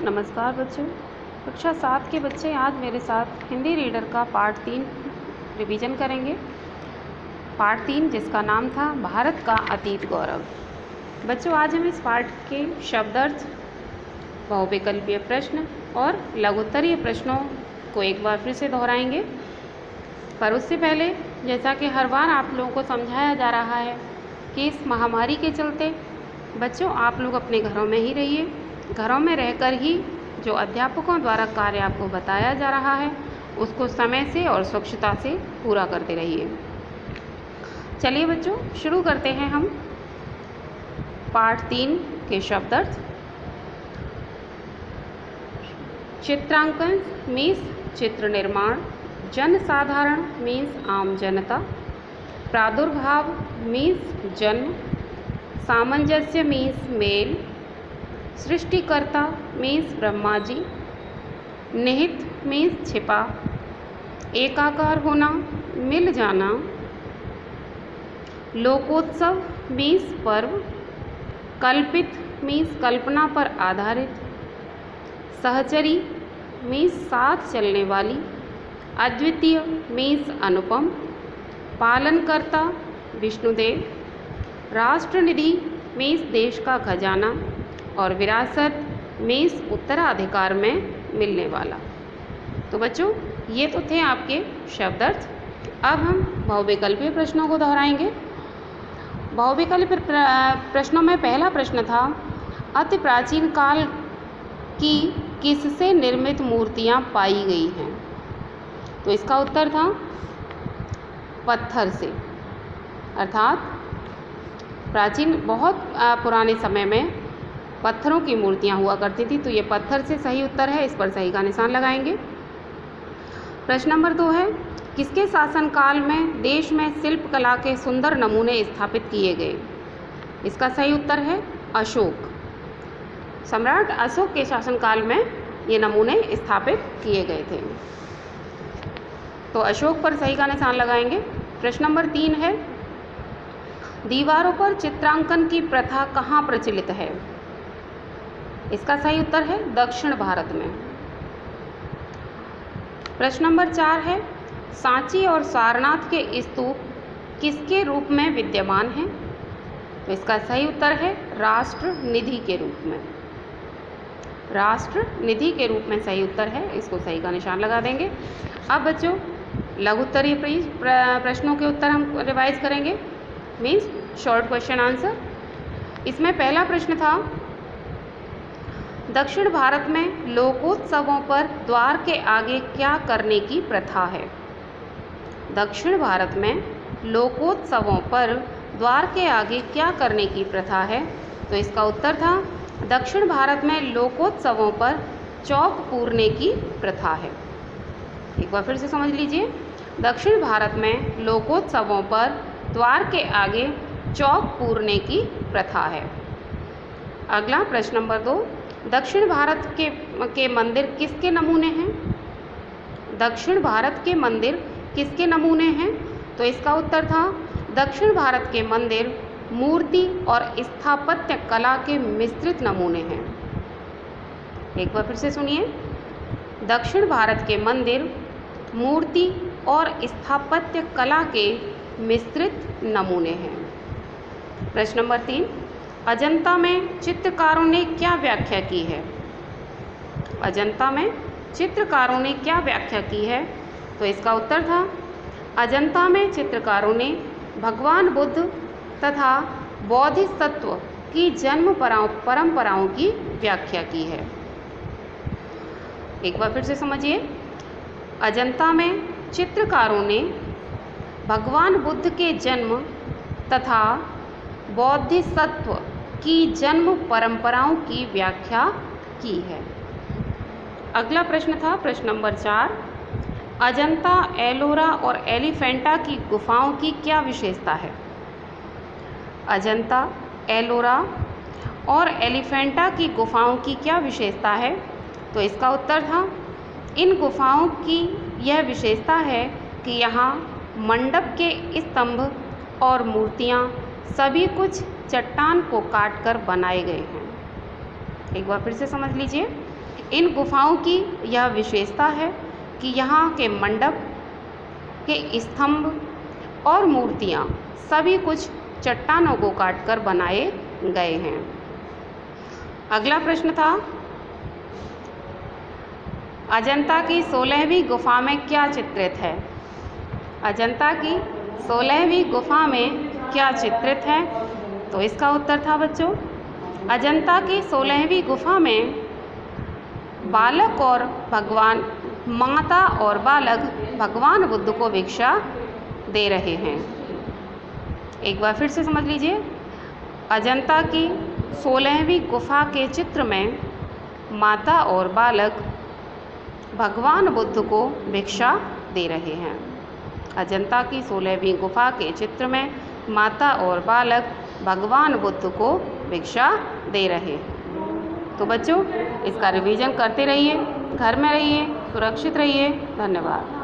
नमस्कार बच्चों। कक्षा 7 के बच्चे आज मेरे साथ हिंदी रीडर का पार्ट 3 रिवीजन करेंगे। पार्ट 3 जिसका नाम था भारत का अतीत गौरव। बच्चों आज हम इस पार्ट के शब्दार्थ, बहुविकल्पीय प्रश्न और लघुत्तरीय प्रश्नों को एक बार फिर से दोहराएंगे। पर उससे पहले जैसा कि हर बार आप लोगों को समझाया जा रहा है कि इस महामारी के चलते बच्चों आप लोग अपने घरों में ही रहिए। घरों में रहकर ही जो अध्यापकों द्वारा कार्य आपको बताया जा रहा है उसको समय से और स्वच्छता से पूरा करते रहिए। चलिए बच्चों शुरू करते हैं हम पार्ट 3 के शब्दार्थ। चित्रांकन मीन्स चित्र निर्माण, जनसाधारण मीन्स आम जनता, प्रादुर्भाव मीन्स जन्म, सामंजस्य मीन्स मेल, सृष्टिकर्ता मीन्स ब्रह्मा जी, निहित मीन्स छिपा, एकाकार होना मिल जाना, लोकोत्सव मीन्स पर्व, कल्पित मीन्स कल्पना पर आधारित, सहचरी मीन्स साथ चलने वाली, अद्वितीय मीन्स अनुपम, पालनकर्ता विष्णुदेव, राष्ट्रनिधि मीन्स देश का खजाना और विरासत मीन्स उत्तराधिकार में मिलने वाला। तो बच्चों ये तो थे आपके शब्दार्थ। अब हम बहुविकल्पीय प्रश्नों को दोहराएंगे। बहुविकल्पीय प्रश्नों में पहला प्रश्न था, अति प्राचीन काल की किससे निर्मित मूर्तियाँ पाई गई हैं? तो इसका उत्तर था पत्थर से। अर्थात प्राचीन बहुत पुराने समय में पत्थरों की मूर्तियाँ हुआ करती थी, तो ये पत्थर से सही उत्तर है। इस पर सही का निशान लगाएंगे। प्रश्न नंबर 2 है, किसके शासनकाल में देश में शिल्प कला के सुंदर नमूने स्थापित किए गए? इसका सही उत्तर है अशोक। सम्राट अशोक के शासनकाल में ये नमूने स्थापित किए गए थे, तो अशोक पर सही का निशान लगाएंगे। प्रश्न नंबर 3 है, दीवारों पर चित्रांकन की प्रथा कहाँ प्रचलित है? इसका सही उत्तर है दक्षिण भारत में। प्रश्न नंबर 4 है, सांची और सारनाथ के स्तूप किसके रूप में विद्यमान हैं? तो इसका सही उत्तर है राष्ट्र निधि के रूप में। राष्ट्र निधि के रूप में सही उत्तर है, इसको सही का निशान लगा देंगे। अब बच्चों लघुत्तरीय प्रश्नों के उत्तर हम रिवाइज करेंगे, मीन्स शॉर्ट क्वेश्चन आंसर। इसमें पहला प्रश्न था, दक्षिण भारत में लोकोत्सवों पर द्वार के आगे क्या करने की प्रथा है? दक्षिण भारत में लोकोत्सवों पर द्वार के आगे क्या करने की प्रथा है? तो इसका उत्तर था दक्षिण भारत में लोकोत्सवों पर चौक पूरने की प्रथा है। एक बार फिर से समझ लीजिए, दक्षिण भारत में लोकोत्सवों पर द्वार के आगे चौक पूरने की प्रथा है। अगला प्रश्न नंबर 2, दक्षिण भारत के मंदिर किसके नमूने हैं? दक्षिण भारत के मंदिर किसके नमूने हैं? तो इसका उत्तर था दक्षिण भारत के मंदिर मूर्ति और स्थापत्य कला के मिश्रित नमूने हैं। एक बार फिर से सुनिए, दक्षिण भारत के मंदिर मूर्ति और स्थापत्य कला के मिश्रित नमूने हैं। प्रश्न नंबर 3, अजंता में चित्रकारों ने क्या व्याख्या की है? अजंता में चित्रकारों ने क्या व्याख्या की है? तो इसका उत्तर था अजंता में चित्रकारों ने भगवान बुद्ध तथा बोधिसत्व की जन्म परंपराओं की व्याख्या की है। एक बार फिर से समझिए, अजंता में चित्रकारों ने भगवान बुद्ध के जन्म तथा बोधिसत्व की जन्म परंपराओं की व्याख्या की है। अगला प्रश्न था प्रश्न नंबर 4, अजंता, एलोरा और एलिफेंटा की गुफाओं की क्या विशेषता है? अजंता, एलोरा और एलिफेंटा की गुफाओं की क्या विशेषता है? तो इसका उत्तर था इन गुफाओं की यह विशेषता है कि यहाँ मंडप के स्तंभ और मूर्तियाँ सभी कुछ चट्टान को काटकर बनाए गए हैं। एक बार फिर से समझ लीजिए, इन गुफाओं की यह विशेषता है कि यहाँ के मंडप के स्तंभ और मूर्तियाँ सभी कुछ चट्टानों को काटकर बनाए गए हैं। अगला प्रश्न था, अजंता की 16वीं गुफा में क्या चित्रित है? अजंता की 16वीं गुफा में क्या चित्रित है? तो इसका उत्तर था बच्चों, अजंता की 16वीं गुफा में बालक और भगवान, माता और बालक भगवान बुद्ध को भिक्षा दे रहे हैं। एक बार फिर से समझ लीजिए, अजंता की 16वीं गुफा के चित्र में माता और बालक भगवान बुद्ध को भिक्षा दे रहे हैं। अजंता की 16वीं गुफा के चित्र में माता और बालक भगवान बुद्ध को भिक्षा दे रहे हैं। तो बच्चों, इसका रिवीजन करते रहिए, घर में रहिए, सुरक्षित रहिए। धन्यवाद।